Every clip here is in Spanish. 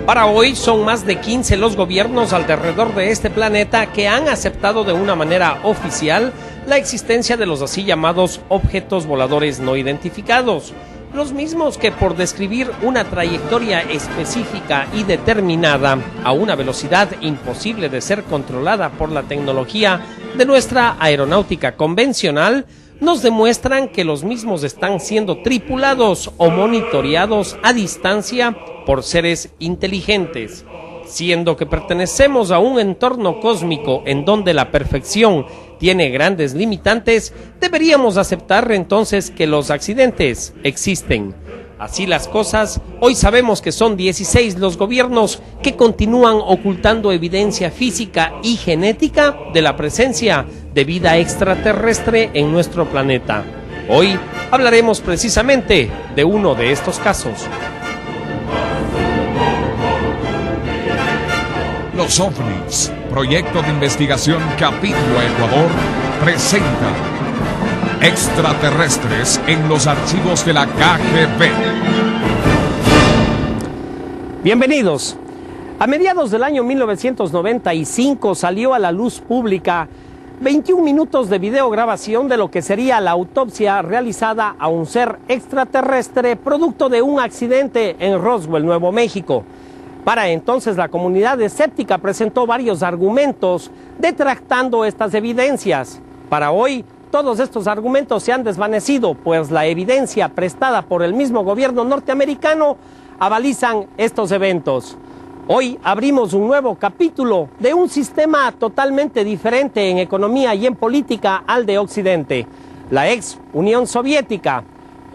Para hoy son más de 15 los gobiernos alrededor de este planeta que han aceptado de una manera oficial la existencia de los así llamados objetos voladores no identificados, los mismos que por describir una trayectoria específica y determinada a una velocidad imposible de ser controlada por la tecnología de nuestra aeronáutica convencional, nos demuestran que los mismos están siendo tripulados o monitoreados a distancia por seres inteligentes. Siendo que pertenecemos a un entorno cósmico en donde la perfección tiene grandes limitantes, deberíamos aceptar entonces que los accidentes existen. Así las cosas, hoy sabemos que son 16 los gobiernos que continúan ocultando evidencia física y genética de la presencia de vida extraterrestre en nuestro planeta. Hoy hablaremos precisamente de uno de estos casos. Los OVNIs, Proyecto de Investigación Capítulo Ecuador, presenta Extraterrestres en los archivos de la KGB. Bienvenidos. A mediados del año 1995 salió a la luz pública 21 minutos de videograbación de lo que sería la autopsia realizada a un ser extraterrestre producto de un accidente en Roswell, Nuevo México. Para entonces la comunidad escéptica presentó varios argumentos detractando estas evidencias. Para hoy, todos estos argumentos se han desvanecido, pues la evidencia prestada por el mismo gobierno norteamericano avalizan estos eventos. Hoy abrimos un nuevo capítulo de un sistema totalmente diferente en economía y en política al de Occidente, la ex Unión Soviética.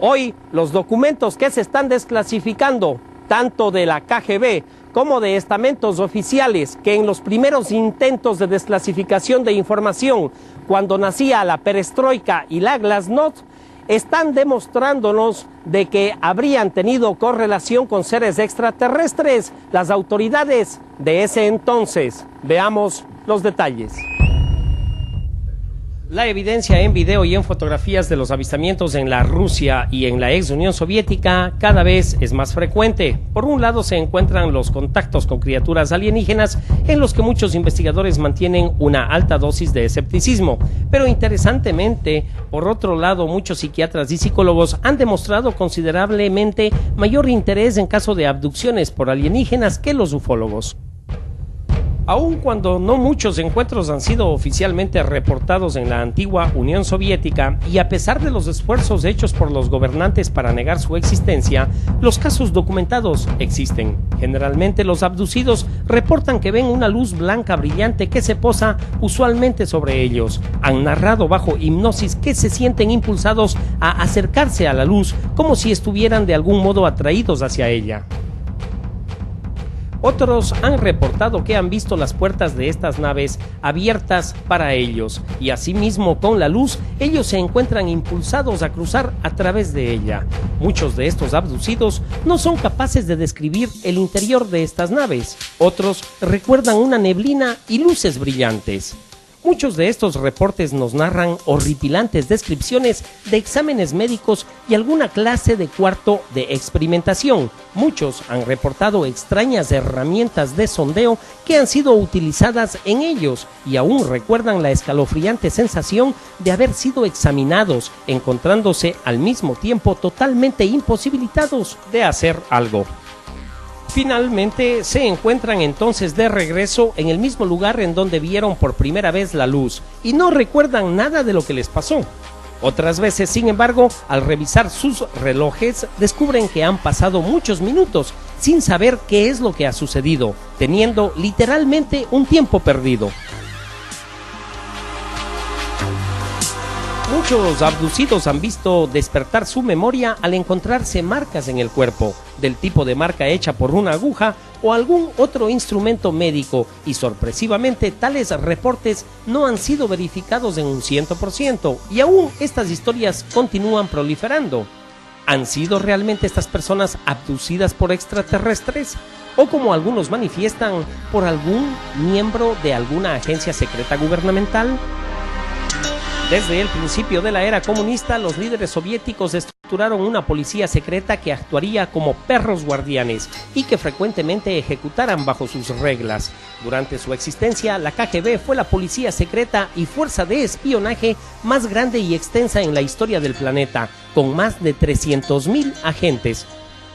Hoy los documentos que se están desclasificando, tanto de la KGB como de estamentos oficiales que en los primeros intentos de desclasificación de información, cuando nacía la perestroika y la glasnost, están demostrándonos de que habrían tenido correlación con seres extraterrestres las autoridades de ese entonces. Veamos los detalles. La evidencia en video y en fotografías de los avistamientos en la Rusia y en la ex Unión Soviética cada vez es más frecuente. Por un lado se encuentran los contactos con criaturas alienígenas en los que muchos investigadores mantienen una alta dosis de escepticismo. Pero interesantemente, por otro lado, muchos psiquiatras y psicólogos han demostrado considerablemente mayor interés en caso de abducciones por alienígenas que los ufólogos. Aun cuando no muchos encuentros han sido oficialmente reportados en la antigua Unión Soviética y a pesar de los esfuerzos hechos por los gobernantes para negar su existencia, los casos documentados existen. Generalmente los abducidos reportan que ven una luz blanca brillante que se posa usualmente sobre ellos. Han narrado bajo hipnosis que se sienten impulsados a acercarse a la luz como si estuvieran de algún modo atraídos hacia ella. Otros han reportado que han visto las puertas de estas naves abiertas para ellos y asimismo con la luz ellos se encuentran impulsados a cruzar a través de ella. Muchos de estos abducidos no son capaces de describir el interior de estas naves. Otros recuerdan una neblina y luces brillantes. Muchos de estos reportes nos narran horripilantes descripciones de exámenes médicos y alguna clase de cuarto de experimentación. Muchos han reportado extrañas herramientas de sondeo que han sido utilizadas en ellos y aún recuerdan la escalofriante sensación de haber sido examinados, encontrándose al mismo tiempo totalmente imposibilitados de hacer algo. Finalmente se encuentran entonces de regreso en el mismo lugar en donde vieron por primera vez la luz y no recuerdan nada de lo que les pasó. Otras veces, sin embargo, al revisar sus relojes, descubren que han pasado muchos minutos sin saber qué es lo que ha sucedido, teniendo literalmente un tiempo perdido. Muchos abducidos han visto despertar su memoria al encontrarse marcas en el cuerpo, del tipo de marca hecha por una aguja o algún otro instrumento médico, y sorpresivamente tales reportes no han sido verificados en un 100%, y aún estas historias continúan proliferando. ¿Han sido realmente estas personas abducidas por extraterrestres? ¿O como algunos manifiestan, por algún miembro de alguna agencia secreta gubernamental? Desde el principio de la era comunista, los líderes soviéticos estructuraron estructuraron una policía secreta que actuaría como perros guardianes y que frecuentemente ejecutaran bajo sus reglas. Durante su existencia, la KGB fue la policía secreta y fuerza de espionaje más grande y extensa en la historia del planeta, con más de 300.000 agentes.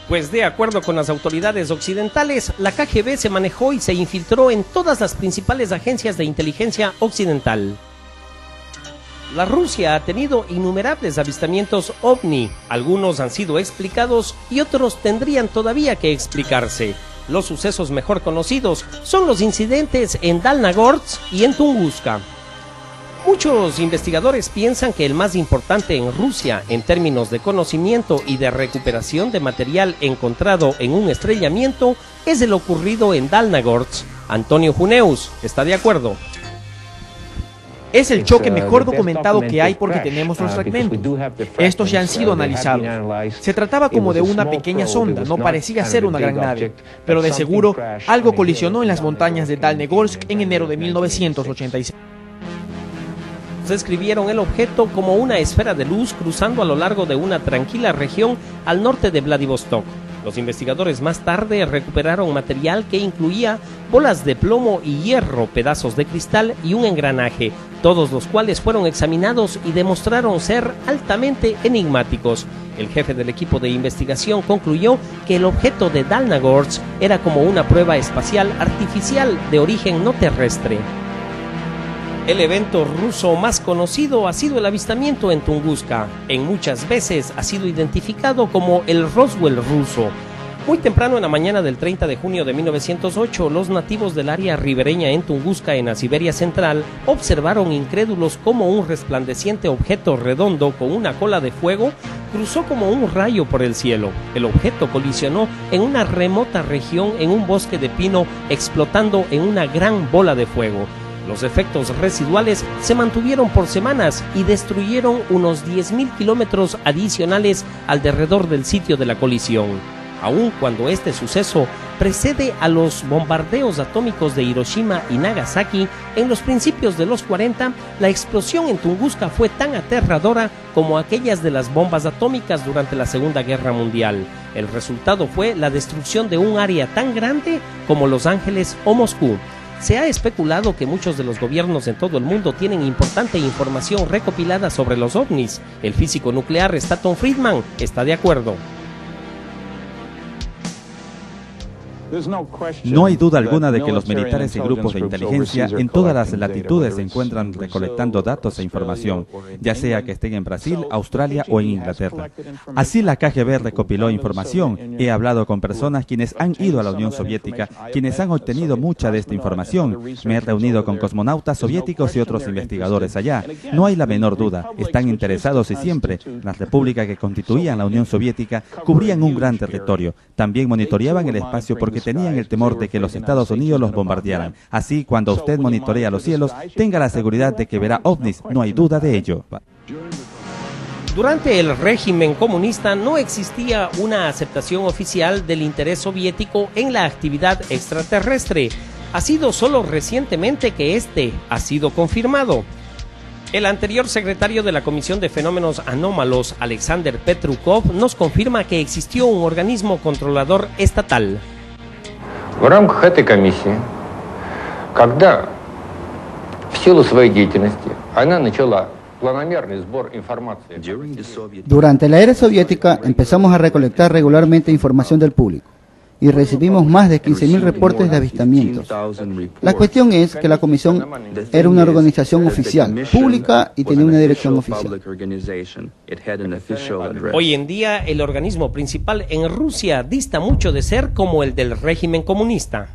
Pues de acuerdo con las autoridades occidentales, la KGB se manejó y se infiltró en todas las principales agencias de inteligencia occidental. La Rusia ha tenido innumerables avistamientos OVNI, algunos han sido explicados y otros tendrían todavía que explicarse. Los sucesos mejor conocidos son los incidentes en Dalnagorsk y en Tunguska. Muchos investigadores piensan que el más importante en Rusia en términos de conocimiento y de recuperación de material encontrado en un estrellamiento es el ocurrido en Dalnagorsk. Antonio Juneus está de acuerdo. Es el choque mejor documentado que hay porque tenemos los fragmentos. Estos ya han sido analizados. Se trataba como de una pequeña sonda, no parecía ser una gran nave, pero de seguro algo colisionó en las montañas de Dalnegorsk en enero de 1986. Describieron el objeto como una esfera de luz cruzando a lo largo de una tranquila región al norte de Vladivostok. Los investigadores más tarde recuperaron material que incluía bolas de plomo y hierro, pedazos de cristal y un engranaje, todos los cuales fueron examinados y demostraron ser altamente enigmáticos. El jefe del equipo de investigación concluyó que el objeto de Dalnagorsk era como una prueba espacial artificial de origen no terrestre. El evento ruso más conocido ha sido el avistamiento en Tunguska. En muchas veces ha sido identificado como el Roswell ruso. Muy temprano en la mañana del 30 de junio de 1908, los nativos del área ribereña en Tunguska, en la Siberia Central, observaron incrédulos cómo un resplandeciente objeto redondo con una cola de fuego cruzó como un rayo por el cielo. El objeto colisionó en una remota región en un bosque de pino, explotando en una gran bola de fuego. Los efectos residuales se mantuvieron por semanas y destruyeron unos 10.000 kilómetros adicionales alrededor del sitio de la colisión. Aun cuando este suceso precede a los bombardeos atómicos de Hiroshima y Nagasaki en los principios de los 40, la explosión en Tunguska fue tan aterradora como aquellas de las bombas atómicas durante la Segunda Guerra Mundial. El resultado fue la destrucción de un área tan grande como Los Ángeles o Moscú. Se ha especulado que muchos de los gobiernos en todo el mundo tienen importante información recopilada sobre los ovnis. El físico nuclear Stanton Friedman está de acuerdo. No hay duda alguna de que los militares y grupos de inteligencia en todas las latitudes se encuentran recolectando datos e información, ya sea que estén en Brasil, Australia o en Inglaterra. Así la KGB recopiló información. He hablado con personas quienes han ido a la Unión Soviética, quienes han obtenido mucha de esta información. Me he reunido con cosmonautas soviéticos y otros investigadores allá. No hay la menor duda, están interesados y siempre. Las repúblicas que constituían la Unión Soviética cubrían un gran territorio. También monitoreaban el espacio porque tenían el temor de que los Estados Unidos los bombardearan. Así, cuando usted monitorea los cielos, tenga la seguridad de que verá ovnis, no hay duda de ello. Durante el régimen comunista no existía una aceptación oficial del interés soviético en la actividad extraterrestre. Ha sido solo recientemente que este ha sido confirmado. El anterior secretario de la Comisión de Fenómenos Anómalos, Alexander Petrukov, nos confirma que existió un organismo controlador estatal. В рамках этой комиссии, когда в силу своей деятельности она начала планомерный сбор информации. Durante la era soviética empezamos a recolectar regularmente información del público y recibimos más de 15.000 reportes de avistamientos. La cuestión es que la comisión era una organización oficial, pública y tenía una dirección oficial. Hoy en día el organismo principal en Rusia dista mucho de ser como el del régimen comunista.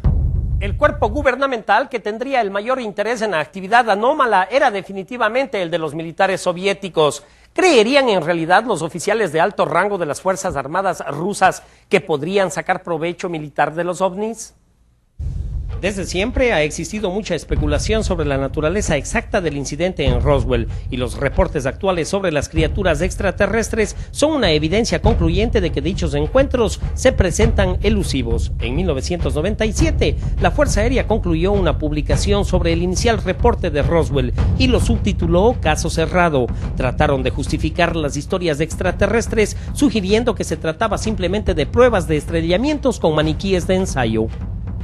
El cuerpo gubernamental que tendría el mayor interés en la actividad anómala era definitivamente el de los militares soviéticos. ¿Creerían en realidad los oficiales de alto rango de las Fuerzas Armadas rusas que podrían sacar provecho militar de los ovnis? Desde siempre ha existido mucha especulación sobre la naturaleza exacta del incidente en Roswell, y los reportes actuales sobre las criaturas extraterrestres son una evidencia concluyente de que dichos encuentros se presentan elusivos. En 1997, la Fuerza Aérea concluyó una publicación sobre el inicial reporte de Roswell y lo subtituló Caso Cerrado. Trataron de justificar las historias extraterrestres, sugiriendo que se trataba simplemente de pruebas de estrellamientos con maniquíes de ensayo.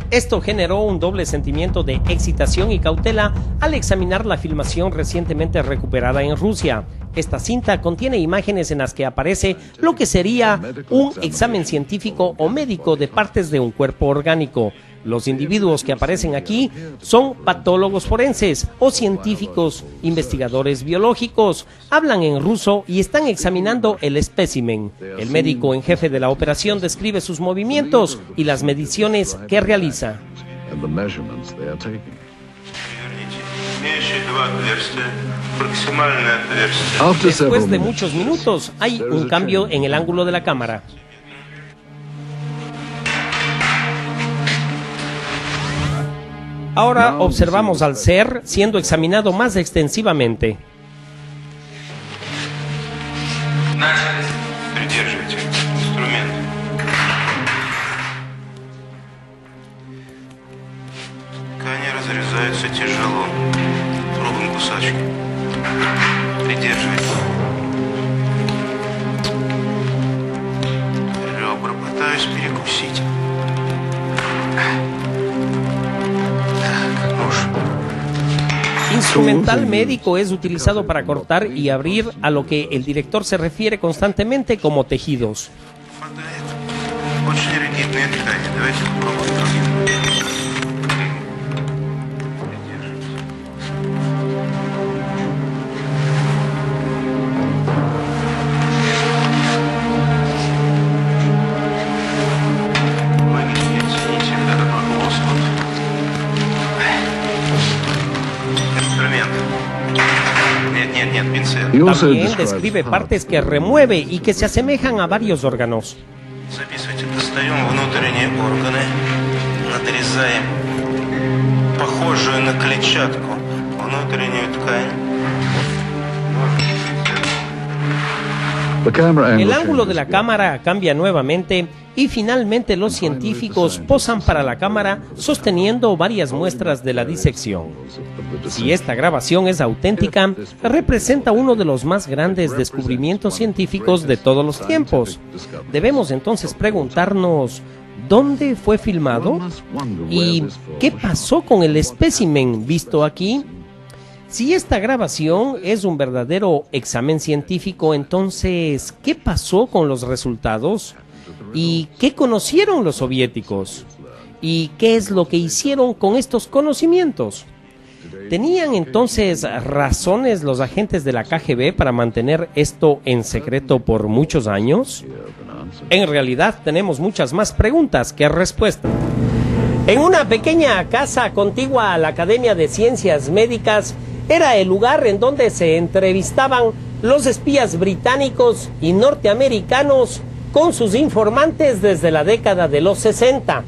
Esto generó un doble sentimiento de excitación y cautela al examinar la filmación recientemente recuperada en Rusia. Esta cinta contiene imágenes en las que aparece lo que sería un examen científico o médico de partes de un cuerpo orgánico. Los individuos que aparecen aquí son patólogos forenses o científicos, investigadores biológicos. Hablan en ruso y están examinando el espécimen. El médico en jefe de la operación describe sus movimientos y las mediciones que realiza. Después de muchos minutos, hay un cambio en el ángulo de la cámara. Ahora observamos al ser siendo examinado más extensivamente. Ткани разрезаются тяжело. Пробуем кусачки. Придерживайте. Ребра пытаюсь перекусить. Instrumental médico es utilizado para cortar y abrir a lo que el director se refiere constantemente como tejidos. También describe partes que remueve y que se asemejan a varios órganos. El ángulo de la cámara cambia nuevamente y finalmente los científicos posan para la cámara sosteniendo varias muestras de la disección. Si esta grabación es auténtica, representa uno de los más grandes descubrimientos científicos de todos los tiempos. Debemos entonces preguntarnos, ¿dónde fue filmado? ¿Y qué pasó con el espécimen visto aquí? Si esta grabación es un verdadero examen científico, entonces, ¿qué pasó con los resultados? ¿Y qué conocieron los soviéticos? ¿Y qué es lo que hicieron con estos conocimientos? ¿Tenían entonces razones los agentes de la KGB para mantener esto en secreto por muchos años? En realidad tenemos muchas más preguntas que respuestas. En una pequeña casa contigua a la Academia de Ciencias Médicas, era el lugar en donde se entrevistaban los espías británicos y norteamericanos con sus informantes desde la década de los 60.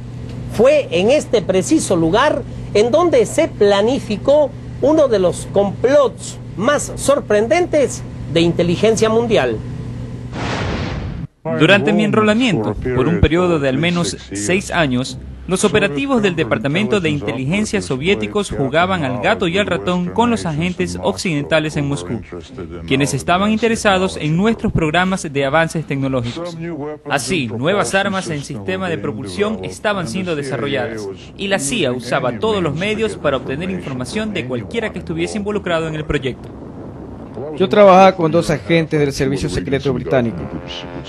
Fue en este preciso lugar en donde se planificó uno de los complots más sorprendentes de inteligencia mundial. Durante mi enrolamiento, por un periodo de al menos 6 años, los operativos del Departamento de Inteligencia soviéticos jugaban al gato y al ratón con los agentes occidentales en Moscú, quienes estaban interesados en nuestros programas de avances tecnológicos. Así, nuevas armas en sistema de propulsión estaban siendo desarrolladas, y la CIA usaba todos los medios para obtener información de cualquiera que estuviese involucrado en el proyecto. Yo trabajaba con 2 agentes del Servicio Secreto Británico.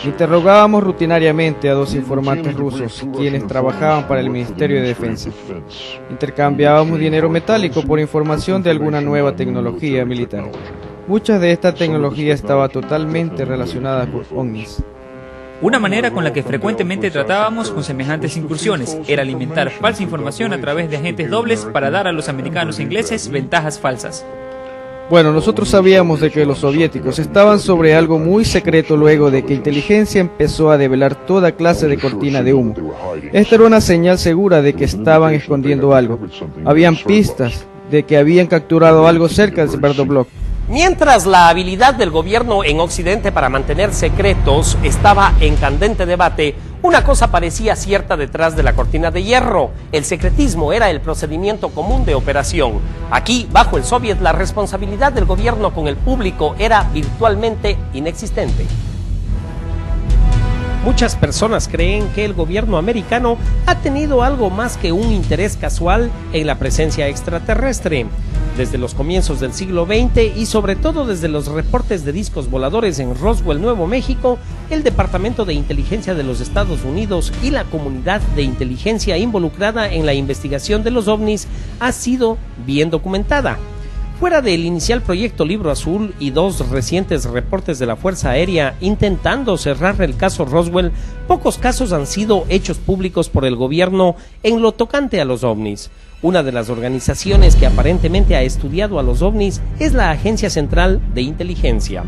Interrogábamos rutinariamente a 2 informantes rusos, quienes trabajaban para el Ministerio de Defensa. Intercambiábamos dinero metálico por información de alguna nueva tecnología militar. Mucha de esta tecnología estaba totalmente relacionada con ovnis. Una manera con la que frecuentemente tratábamos con semejantes incursiones era alimentar falsa información a través de agentes dobles para dar a los americanos e ingleses ventajas falsas. Bueno, nosotros sabíamos de que los soviéticos estaban sobre algo muy secreto luego de que inteligencia empezó a develar toda clase de cortina de humo. Esta era una señal segura de que estaban escondiendo algo. Habían pistas de que habían capturado algo cerca de Sverdlovsk. Mientras la habilidad del gobierno en Occidente para mantener secretos estaba en candente debate, una cosa parecía cierta detrás de la cortina de hierro: el secretismo era el procedimiento común de operación. Aquí, bajo el Soviet, la responsabilidad del gobierno con el público era virtualmente inexistente. Muchas personas creen que el gobierno americano ha tenido algo más que un interés casual en la presencia extraterrestre. Desde los comienzos del siglo XX y sobre todo desde los reportes de discos voladores en Roswell, Nuevo México, el Departamento de Inteligencia de los Estados Unidos y la comunidad de inteligencia involucrada en la investigación de los ovnis ha sido bien documentada. Fuera del inicial proyecto Libro Azul y 2 recientes reportes de la Fuerza Aérea intentando cerrar el caso Roswell, pocos casos han sido hechos públicos por el gobierno en lo tocante a los ovnis. Una de las organizaciones que aparentemente ha estudiado a los ovnis es la Agencia Central de Inteligencia.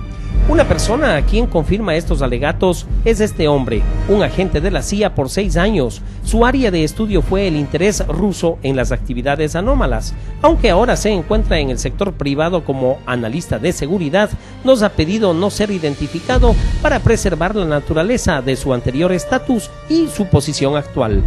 Una persona a quien confirma estos alegatos es este hombre, un agente de la CIA por 6 años. Su área de estudio fue el interés ruso en las actividades anómalas. Aunque ahora se encuentra en el sector privado como analista de seguridad, nos ha pedido no ser identificado para preservar la naturaleza de su anterior estatus y su posición actual.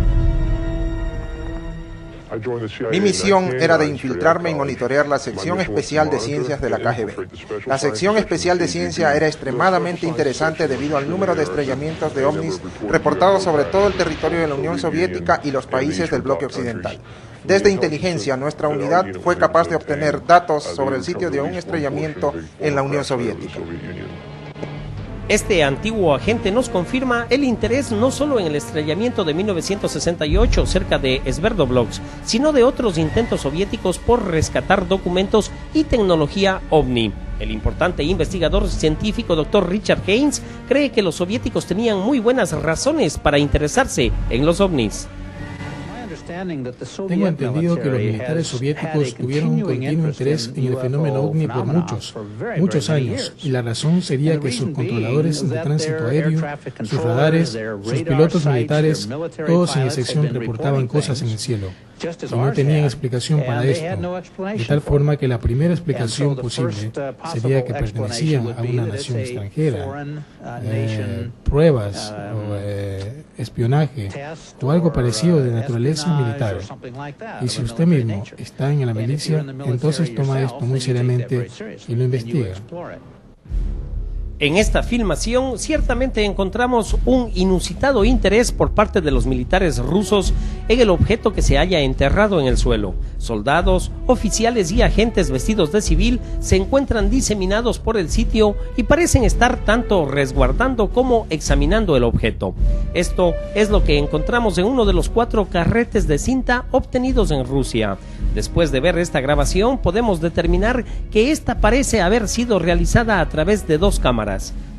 Mi misión era de infiltrarme y monitorear la sección especial de ciencias de la KGB. La sección especial de ciencia era extremadamente interesante debido al número de estrellamientos de ovnis reportados sobre todo el territorio de la Unión Soviética y los países del bloque occidental. Desde inteligencia, nuestra unidad fue capaz de obtener datos sobre el sitio de un estrellamiento en la Unión Soviética. Este antiguo agente nos confirma el interés no solo en el estrellamiento de 1968 cerca de Sverdlovsk, sino de otros intentos soviéticos por rescatar documentos y tecnología ovni. El importante investigador científico Dr. Richard Haynes cree que los soviéticos tenían muy buenas razones para interesarse en los ovnis. Tengo entendido que los militares soviéticos tuvieron un continuo interés en el fenómeno ovni por muchos años, y la razón sería que sus controladores de tránsito aéreo, sus radares, sus pilotos militares, todos sin excepción reportaban cosas en el cielo. Y no tenían explicación para esto, de tal forma que la primera explicación posible sería que pertenecían a una nación extranjera, pruebas o espionaje o algo parecido de naturaleza militar. Y si usted mismo está en la milicia, entonces toma esto muy seriamente y lo investiga. En esta filmación ciertamente encontramos un inusitado interés por parte de los militares rusos en el objeto que se halla enterrado en el suelo. Soldados, oficiales y agentes vestidos de civil se encuentran diseminados por el sitio y parecen estar tanto resguardando como examinando el objeto. Esto es lo que encontramos en uno de los 4 carretes de cinta obtenidos en Rusia. Después de ver esta grabación podemos determinar que esta parece haber sido realizada a través de 2 cámaras.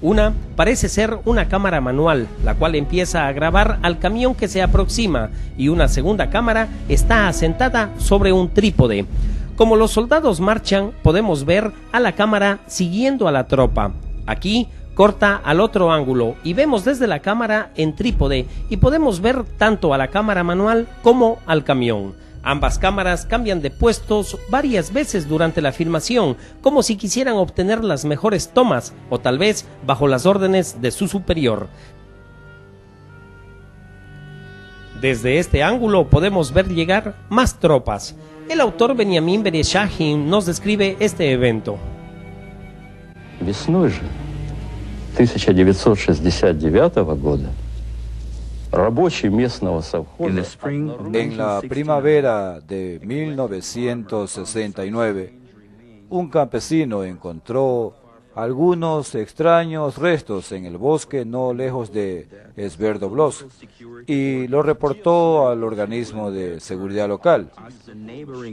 Una parece ser una cámara manual, la cual empieza a grabar al camión que se aproxima, y una segunda cámara está asentada sobre un trípode. Como los soldados marchan, podemos ver a la cámara siguiendo a la tropa. Aquí corta al otro ángulo y vemos desde la cámara en trípode y podemos ver tanto a la cámara manual como al camión. Ambas cámaras cambian de puestos varias veces durante la filmación, como si quisieran obtener las mejores tomas, o tal vez bajo las órdenes de su superior. Desde este ángulo podemos ver llegar más tropas. El autor Benjamin Bereshahin nos describe este evento. Весной же 1969 года En la primavera de 1969, un campesino encontró algunos extraños restos en el bosque no lejos de Sverdlovsk y lo reportó al organismo de seguridad local,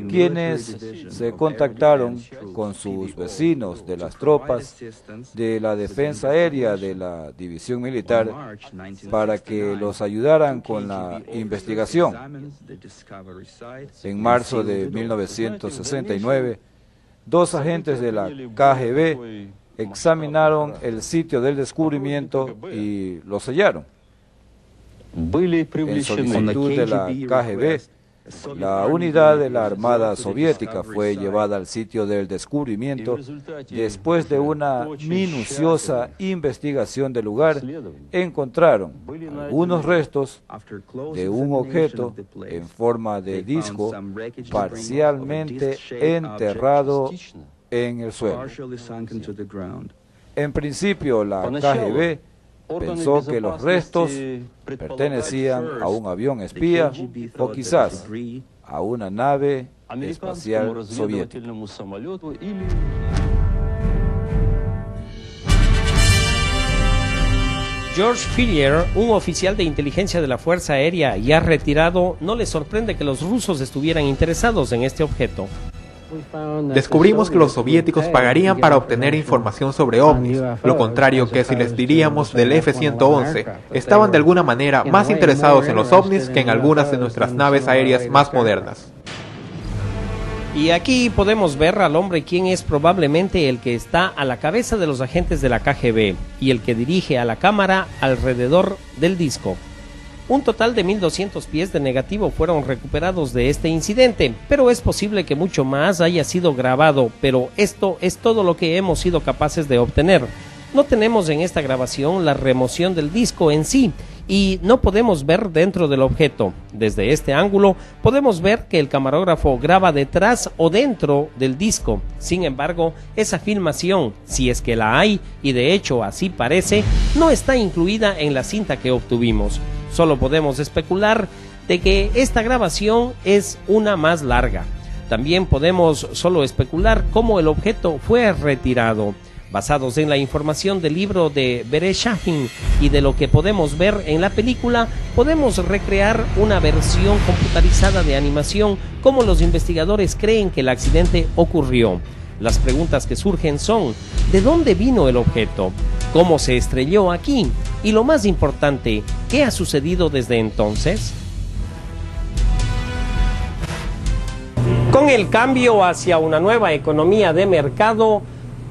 quienes se contactaron con sus vecinos de las tropas de la defensa aérea de la división militar para que los ayudaran con la investigación. En marzo de 1969, 2 agentes de la KGB examinaron el sitio del descubrimiento y lo sellaron. En solicitud de la KGB, la unidad de la Armada Soviética fue llevada al sitio del descubrimiento. Después de una minuciosa investigación del lugar, encontraron algunos restos de un objeto en forma de disco parcialmente enterrado en el suelo. En principio, la KGB pensó que los restos pertenecían a un avión espía o quizás a una nave espacial soviética. George Fillier, un oficial de inteligencia de la Fuerza Aérea ya retirado, no le sorprende que los rusos estuvieran interesados en este objeto. Descubrimos que los soviéticos pagarían para obtener información sobre ovnis, lo contrario que si les diríamos del F-111. Estaban de alguna manera más interesados en los ovnis que en algunas de nuestras naves aéreas más modernas. Y aquí podemos ver al hombre quien es probablemente el que está a la cabeza de los agentes de la KGB y el que dirige a la cámara alrededor del disco. Un total de 1.200 pies de negativo fueron recuperados de este incidente, pero es posible que mucho más haya sido grabado, pero esto es todo lo que hemos sido capaces de obtener. No tenemos en esta grabación la remoción del disco en sí, y no podemos ver dentro del objeto. Desde este ángulo podemos ver que el camarógrafo graba detrás o dentro del disco. Sin embargo, esa filmación, si es que la hay, y de hecho así parece, no está incluida en la cinta que obtuvimos. Solo podemos especular de que esta grabación es una más larga. También podemos solo especular cómo el objeto fue retirado. Basados en la información del libro de Bereshahin y de lo que podemos ver en la película, podemos recrear una versión computarizada de animación como los investigadores creen que el accidente ocurrió. Las preguntas que surgen son: ¿de dónde vino el objeto? ¿Cómo se estrelló aquí? Y lo más importante, ¿qué ha sucedido desde entonces? Con el cambio hacia una nueva economía de mercado,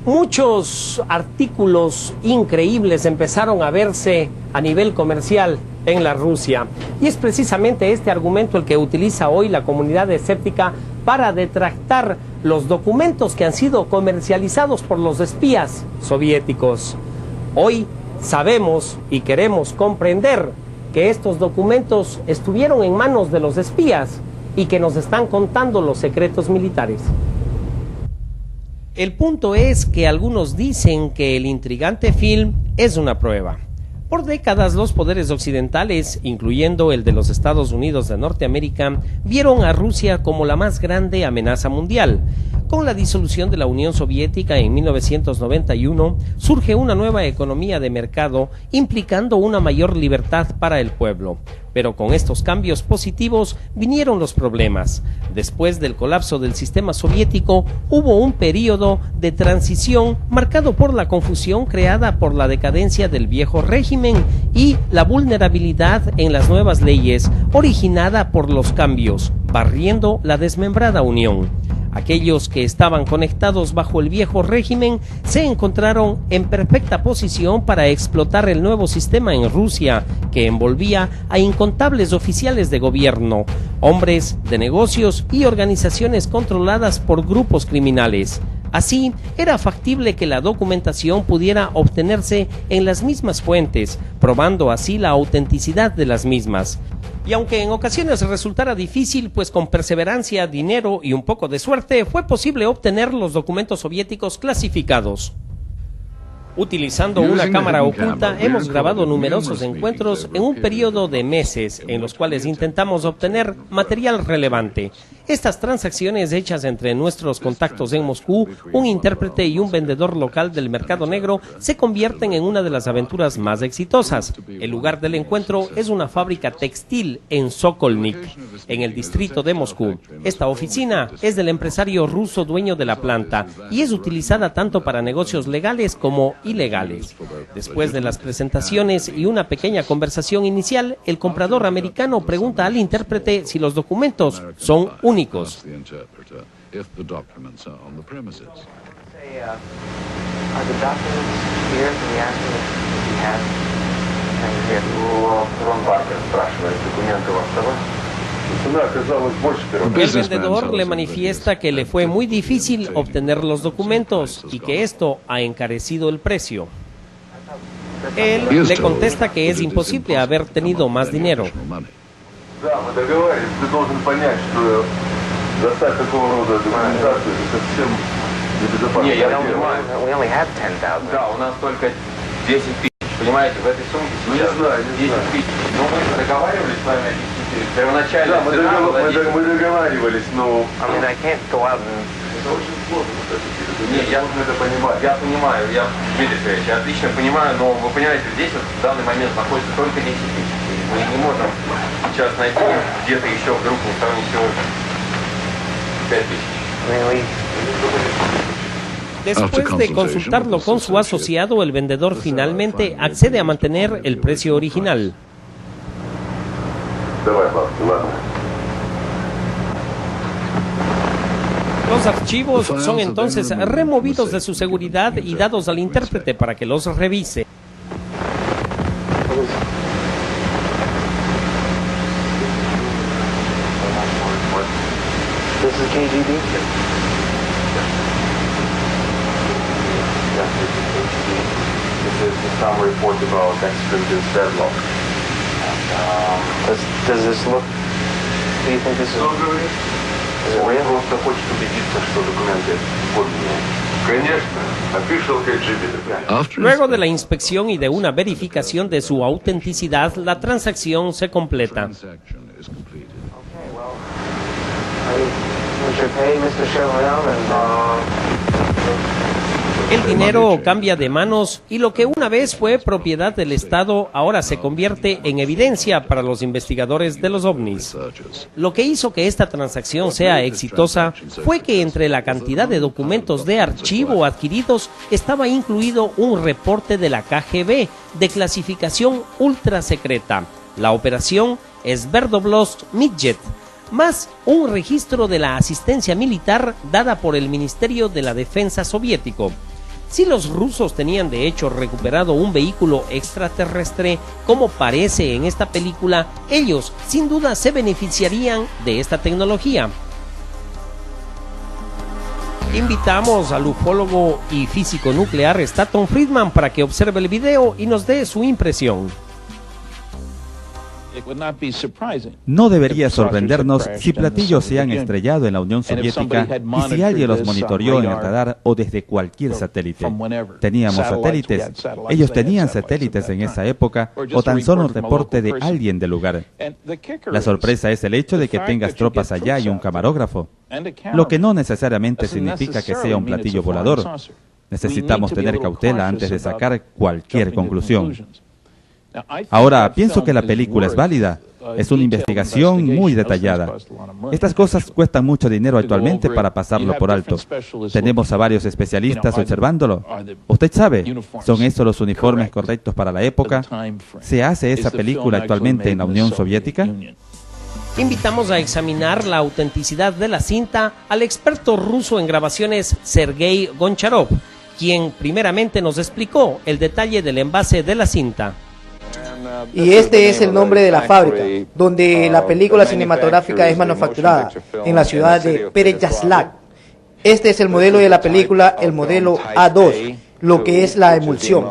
muchos artículos increíbles empezaron a verse a nivel comercial en la Rusia. Y es precisamente este argumento el que utiliza hoy la comunidad escéptica para detractar los documentos que han sido comercializados por los espías soviéticos. Hoy sabemos y queremos comprender que estos documentos estuvieron en manos de los espías y que nos están contando los secretos militares. El punto es que algunos dicen que el intrigante film es una prueba. Por décadas los poderes occidentales, incluyendo el de los Estados Unidos de Norteamérica, vieron a Rusia como la más grande amenaza mundial. Con la disolución de la Unión Soviética en 1991, surge una nueva economía de mercado, implicando una mayor libertad para el pueblo. Pero con estos cambios positivos vinieron los problemas. Después del colapso del sistema soviético, hubo un periodo de transición marcado por la confusión creada por la decadencia del viejo régimen y la vulnerabilidad en las nuevas leyes originada por los cambios, barriendo la desmembrada Unión. Aquellos que estaban conectados bajo el viejo régimen se encontraron en perfecta posición para explotar el nuevo sistema en Rusia, que envolvía a incontables oficiales de gobierno, hombres de negocios y organizaciones controladas por grupos criminales. Así, era factible que la documentación pudiera obtenerse en las mismas fuentes, probando así la autenticidad de las mismas. Y aunque en ocasiones resultara difícil, pues con perseverancia, dinero y un poco de suerte, fue posible obtener los documentos soviéticos clasificados. Utilizando una cámara oculta, hemos grabado numerosos encuentros en un periodo de meses, en los cuales intentamos obtener material relevante. Estas transacciones hechas entre nuestros contactos en Moscú, un intérprete y un vendedor local del mercado negro, se convierten en una de las aventuras más exitosas. El lugar del encuentro es una fábrica textil en Sokolnik, en el distrito de Moscú. Esta oficina es del empresario ruso dueño de la planta y es utilizada tanto para negocios legales como ilegales. Después de las presentaciones y una pequeña conversación inicial, el comprador americano pregunta al intérprete si los documentos son únicos. El vendedor le manifiesta que le fue muy difícil obtener los documentos y que esto ha encarecido el precio. Él le contesta que es imposible haber tenido más dinero. Понимаете, в этой сумке сейчас 10 тысяч. Но мы договаривались с вами, первоначально мы договаривались, но... Это очень сложно, нет, я это понимаю. Я понимаю, я, Дмитрий Сергеевич, я отлично понимаю, но вы понимаете, здесь вот в данный момент находится только 10 тысяч. Мы не можем сейчас найти где-то еще вдруг не сравнить всего 5 тысяч. Después de consultarlo con su asociado, el vendedor finalmente accede a mantener el precio original. Los archivos son entonces removidos de su seguridad y dados al intérprete para que los revise. Some report about extreme deadlock. Does this look? Do you think this is real? Просто хочет убедиться, что документы подлинные. Конечно, official KGB. Luego de la inspección y de una verificación de su autenticidad, la transacción se completa. El dinero cambia de manos y lo que una vez fue propiedad del Estado ahora se convierte en evidencia para los investigadores de los ovnis. Lo que hizo que esta transacción sea exitosa fue que entre la cantidad de documentos de archivo adquiridos estaba incluido un reporte de la KGB de clasificación ultra secreta, la operación Sverdlovsk-Midget, más un registro de la asistencia militar dada por el Ministerio de la Defensa soviético. Si los rusos tenían de hecho recuperado un vehículo extraterrestre, como parece en esta película, ellos sin duda se beneficiarían de esta tecnología. Invitamos al ufólogo y físico nuclear Stanton Friedman para que observe el video y nos dé su impresión. No debería sorprendernos si platillos se han estrellado en la Unión Soviética y si alguien los monitoreó en el radar o desde cualquier satélite. Teníamos satélites, ellos tenían satélites en esa época o tan solo un reporte de alguien del lugar. La sorpresa es el hecho de que tengas tropas allá y un camarógrafo, lo que no necesariamente significa que sea un platillo volador. Necesitamos tener cautela antes de sacar cualquier conclusión. Ahora, pienso que la película es válida. Es una investigación muy detallada. Estas cosas cuestan mucho dinero actualmente para pasarlo por alto. Tenemos a varios especialistas observándolo. Usted sabe, ¿son estos los uniformes correctos para la época? ¿Se hace esa película actualmente en la Unión Soviética? Invitamos a examinar la autenticidad de la cinta al experto ruso en grabaciones Sergei Goncharov, quien primeramente nos explicó el detalle del envase de la cinta. Y este es el nombre de la fábrica, donde la película cinematográfica es manufacturada, en la ciudad de Pereyaslav. Este es el modelo de la película, el modelo A2, lo que es la emulsión.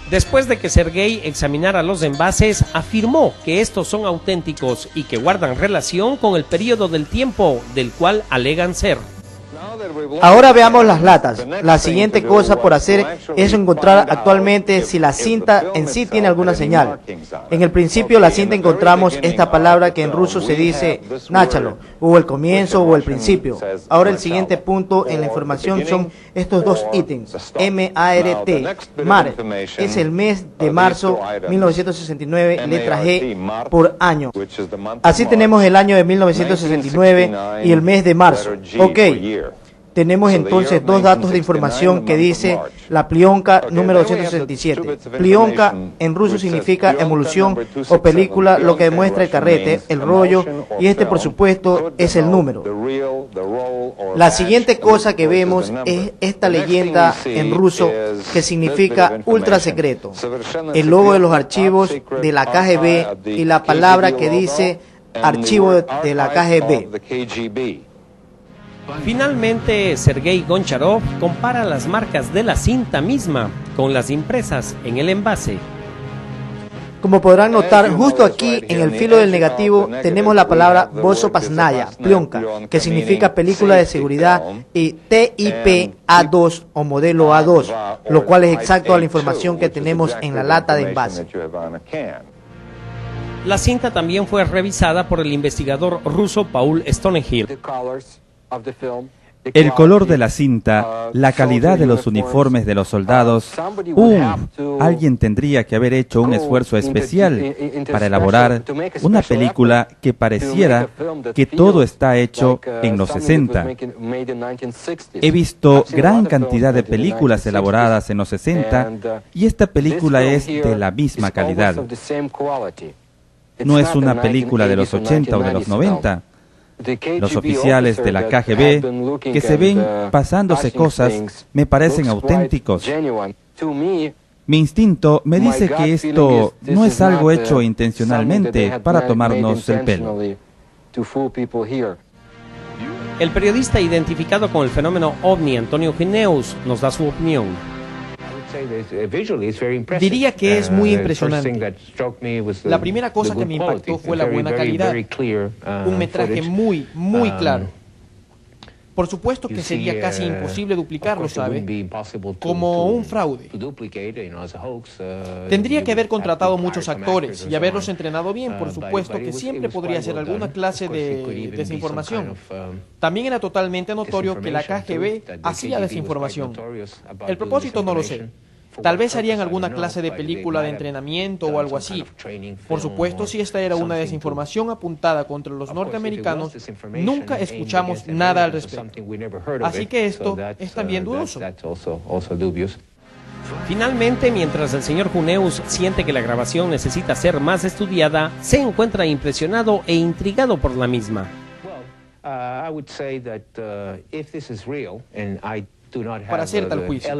Después de que Sergei examinara los envases, afirmó que estos son auténticos y que guardan relación con el periodo del tiempo del cual alegan ser. Ahora veamos las latas. La siguiente cosa por hacer es encontrar actualmente si la cinta en sí tiene alguna señal. En el principio la cinta encontramos esta palabra que en ruso se dice nachalo, o el comienzo o el principio. Ahora el siguiente punto en la información son estos dos ítems, M-A-R-T, MAR, es el mes de marzo 1969, letra G por año. Así tenemos el año de 1969 y el mes de marzo. Ok. Tenemos entonces dos datos de información que dice la Plionka número 267. Plionka en ruso significa emulsión o película, lo que demuestra el carrete, el rollo, y este por supuesto es el número. La siguiente cosa que vemos es esta leyenda en ruso que significa ultra secreto, el logo de los archivos de la KGB y la palabra que dice archivo de la KGB. Finalmente, Sergei Goncharov compara las marcas de la cinta misma con las impresas en el envase. Como podrán notar, justo aquí en el filo del negativo tenemos la palabra Bosopasnaya, Plionka, que significa película de seguridad, y TIP A2 o modelo A2, lo cual es exacto a la información que tenemos en la lata de envase. La cinta también fue revisada por el investigador ruso Paul Stonehill. El color de la cinta, la calidad de los uniformes de los soldados, alguien tendría que haber hecho un esfuerzo especial para elaborar una película que pareciera que todo está hecho en los 60. He visto gran cantidad de películas elaboradas en los 60 y esta película es de la misma calidad. No es una película de los 80 o de los 90. Los oficiales de la KGB que se ven pasándose cosas me parecen auténticos. Mi instinto me dice que esto no es algo hecho intencionalmente para tomarnos el pelo. El periodista identificado con el fenómeno OVNI, Antonio Gineus, nos da su opinión. Diría que es muy impresionante. La primera cosa que me impactó fue la buena calidad. Un metraje muy claro. Por supuesto que sería casi imposible duplicarlo, ¿sabe? Como un fraude. Tendría que haber contratado muchos actores y haberlos entrenado bien, por supuesto que siempre podría ser alguna clase de desinformación. También era totalmente notorio que la KGB hacía desinformación. El propósito no lo sé. Tal vez harían alguna clase de película de entrenamiento o algo así. Por supuesto, si esta era una desinformación apuntada contra los norteamericanos, nunca escuchamos nada al respecto. Así que esto es también dudoso. Finalmente, mientras el señor Gineus siente que la grabación necesita ser más estudiada, se encuentra impresionado e intrigado por la misma. Para hacer tal juicio,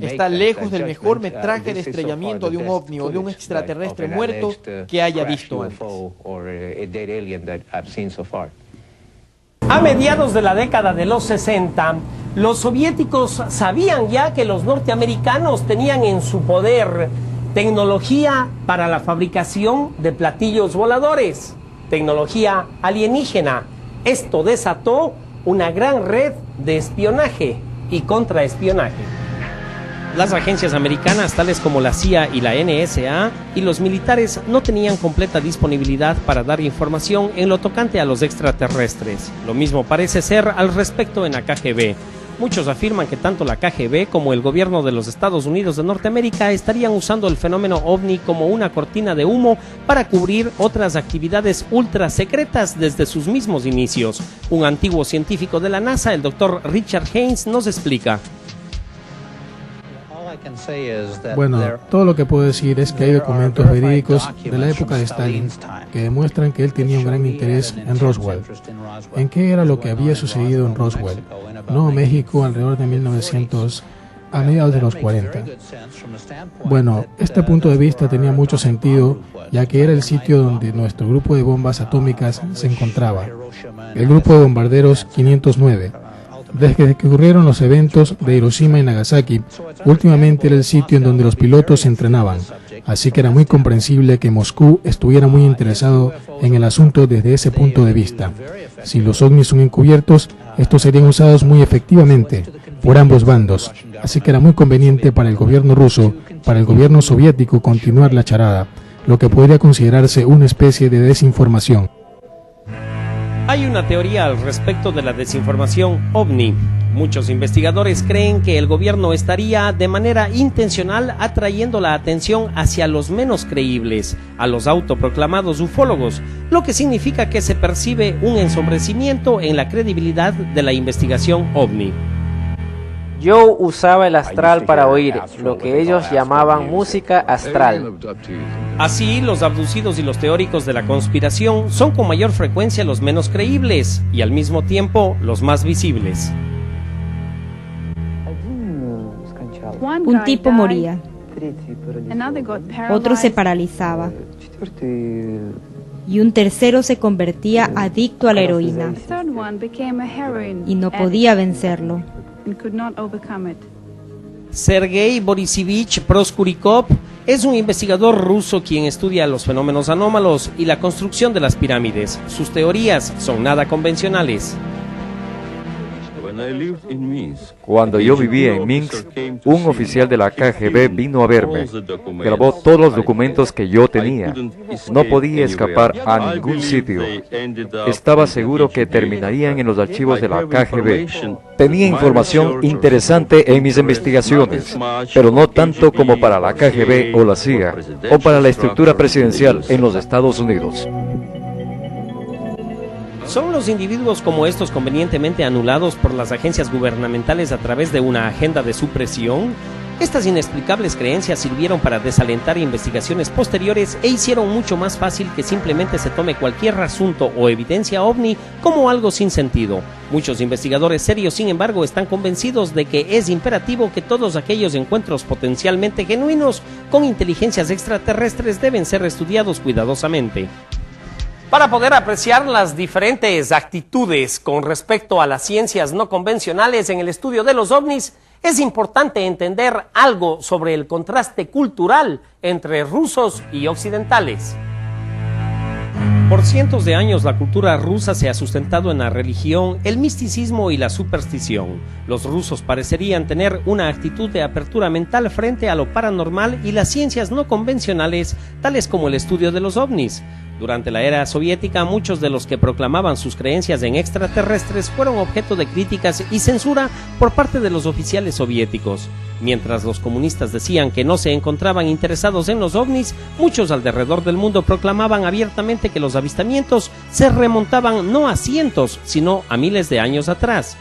está lejos del mejor metraje de estrellamiento de un ovni o de un extraterrestre muerto que haya visto antes. A mediados de la década de los 60, los soviéticos sabían ya que los norteamericanos tenían en su poder tecnología para la fabricación de platillos voladores, tecnología alienígena. Esto desató una gran red de espionaje y contraespionaje. Las agencias americanas, tales como la CIA y la NSA, y los militares no tenían completa disponibilidad para dar información en lo tocante a los extraterrestres. Lo mismo parece ser al respecto en la KGB. Muchos afirman que tanto la KGB como el gobierno de los Estados Unidos de Norteamérica estarían usando el fenómeno OVNI como una cortina de humo para cubrir otras actividades ultra secretas desde sus mismos inicios. Un antiguo científico de la NASA, el Dr. Richard Haynes, nos explica. Bueno, todo lo que puedo decir es que hay documentos verídicos de la época de Stalin que demuestran que él tenía un gran interés en Roswell. ¿En qué era lo que había sucedido en Roswell? Nuevo México, alrededor de 1900, a mediados de los 40. Bueno, este punto de vista tenía mucho sentido, ya que era el sitio donde nuestro grupo de bombas atómicas se encontraba, el grupo de bombarderos 509. Desde que ocurrieron los eventos de Hiroshima y Nagasaki, últimamente era el sitio en donde los pilotos se entrenaban, así que era muy comprensible que Moscú estuviera muy interesado en el asunto desde ese punto de vista. Si los ovnis son encubiertos, estos serían usados muy efectivamente por ambos bandos, así que era muy conveniente para el gobierno ruso, para el gobierno soviético continuar la charada, lo que podría considerarse una especie de desinformación. Hay una teoría al respecto de la desinformación OVNI. Muchos investigadores creen que el gobierno estaría de manera intencional atrayendo la atención hacia los menos creíbles, a los autoproclamados ufólogos, lo que significa que se percibe un ensombrecimiento en la credibilidad de la investigación OVNI. Yo usaba el astral para oír, lo que ellos llamaban música astral. Así, los abducidos y los teóricos de la conspiración son con mayor frecuencia los menos creíbles y al mismo tiempo los más visibles. Un tipo moría, otro se paralizaba y un tercero se convertía adicto a la heroína y no podía vencerlo. Sergei Borisovich Proskurikov es un investigador ruso quien estudia los fenómenos anómalos y la construcción de las pirámides. Sus teorías son nada convencionales. Cuando yo vivía en Minsk, un oficial de la KGB vino a verme. Grabó todos los documentos que yo tenía. No podía escapar a ningún sitio. Estaba seguro que terminarían en los archivos de la KGB. Tenía información interesante en mis investigaciones, pero no tanto como para la KGB o la CIA, o para la estructura presidencial en los Estados Unidos. ¿Son los individuos como estos convenientemente anulados por las agencias gubernamentales a través de una agenda de supresión? Estas inexplicables creencias sirvieron para desalentar investigaciones posteriores e hicieron mucho más fácil que simplemente se tome cualquier asunto o evidencia ovni como algo sin sentido. Muchos investigadores serios, sin embargo, están convencidos de que es imperativo que todos aquellos encuentros potencialmente genuinos con inteligencias extraterrestres deben ser estudiados cuidadosamente. Para poder apreciar las diferentes actitudes con respecto a las ciencias no convencionales en el estudio de los ovnis, es importante entender algo sobre el contraste cultural entre rusos y occidentales. Por cientos de años la cultura rusa se ha sustentado en la religión, el misticismo y la superstición. Los rusos parecerían tener una actitud de apertura mental frente a lo paranormal y las ciencias no convencionales, tales como el estudio de los ovnis. Durante la era soviética, muchos de los que proclamaban sus creencias en extraterrestres fueron objeto de críticas y censura por parte de los oficiales soviéticos. Mientras los comunistas decían que no se encontraban interesados en los ovnis, muchos alrededor del mundo proclamaban abiertamente que los avistamientos se remontaban no a cientos, sino a miles de años atrás.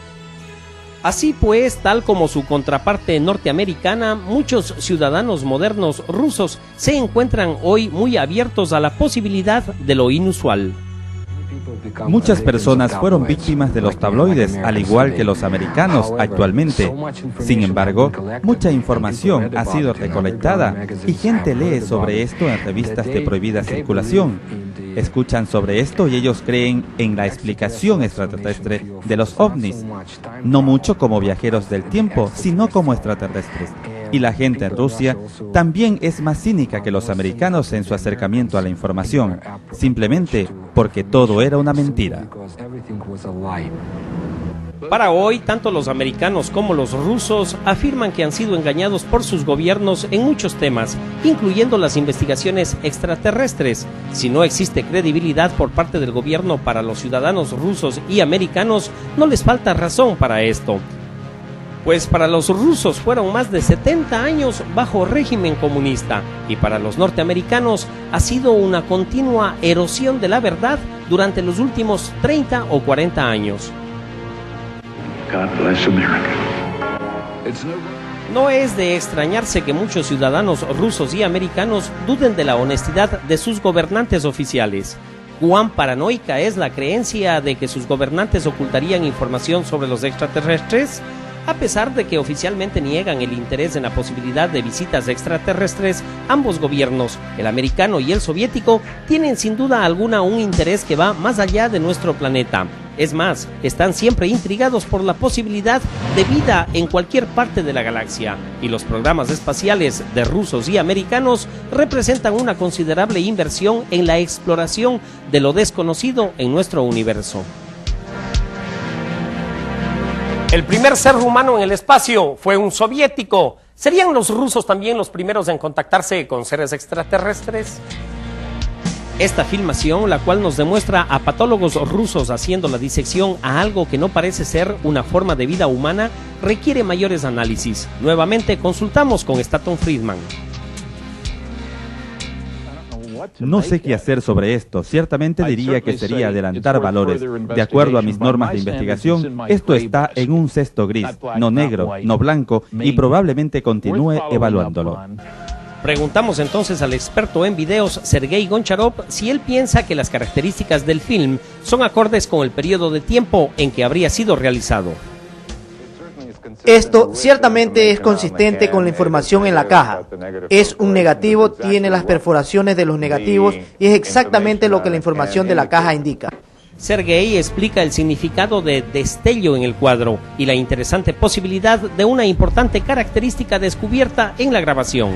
Así pues, tal como su contraparte norteamericana, muchos ciudadanos modernos rusos se encuentran hoy muy abiertos a la posibilidad de lo inusual. Muchas personas fueron víctimas de los tabloides, al igual que los americanos actualmente. Sin embargo, mucha información ha sido recolectada y gente lee sobre esto en revistas de prohibida circulación. Escuchan sobre esto y ellos creen en la explicación extraterrestre de los ovnis, no mucho como viajeros del tiempo, sino como extraterrestres. Y la gente en Rusia también es más cínica que los americanos en su acercamiento a la información, simplemente porque todo era una mentira. Para hoy, tanto los americanos como los rusos afirman que han sido engañados por sus gobiernos en muchos temas, incluyendo las investigaciones extraterrestres. Si no existe credibilidad por parte del gobierno para los ciudadanos rusos y americanos, no les falta razón para esto. Pues para los rusos fueron más de 70 años bajo régimen comunista y para los norteamericanos ha sido una continua erosión de la verdad durante los últimos 30 o 40 años. No es de extrañarse que muchos ciudadanos rusos y americanos duden de la honestidad de sus gobernantes oficiales. ¿Cuán paranoica es la creencia de que sus gobernantes ocultarían información sobre los extraterrestres? A pesar de que oficialmente niegan el interés en la posibilidad de visitas extraterrestres, ambos gobiernos, el americano y el soviético, tienen sin duda alguna un interés que va más allá de nuestro planeta. Es más, están siempre intrigados por la posibilidad de vida en cualquier parte de la galaxia, y los programas espaciales de rusos y americanos representan una considerable inversión en la exploración de lo desconocido en nuestro universo. El primer ser humano en el espacio fue un soviético. ¿Serían los rusos también los primeros en contactarse con seres extraterrestres? Esta filmación, la cual nos demuestra a patólogos rusos haciendo la disección a algo que no parece ser una forma de vida humana, requiere mayores análisis. Nuevamente consultamos con Stanton Friedman. No sé qué hacer sobre esto. Ciertamente diría que sería adelantar valores. De acuerdo a mis normas de investigación, esto está en un cesto gris, no negro, no blanco, y probablemente continúe evaluándolo. Preguntamos entonces al experto en videos, Sergei Goncharov, si él piensa que las características del film son acordes con el periodo de tiempo en que habría sido realizado. Esto ciertamente es consistente con la información en la caja. Es un negativo, tiene las perforaciones de los negativos y es exactamente lo que la información de la caja indica. Sergei explica el significado de destello en el cuadro y la interesante posibilidad de una importante característica descubierta en la grabación.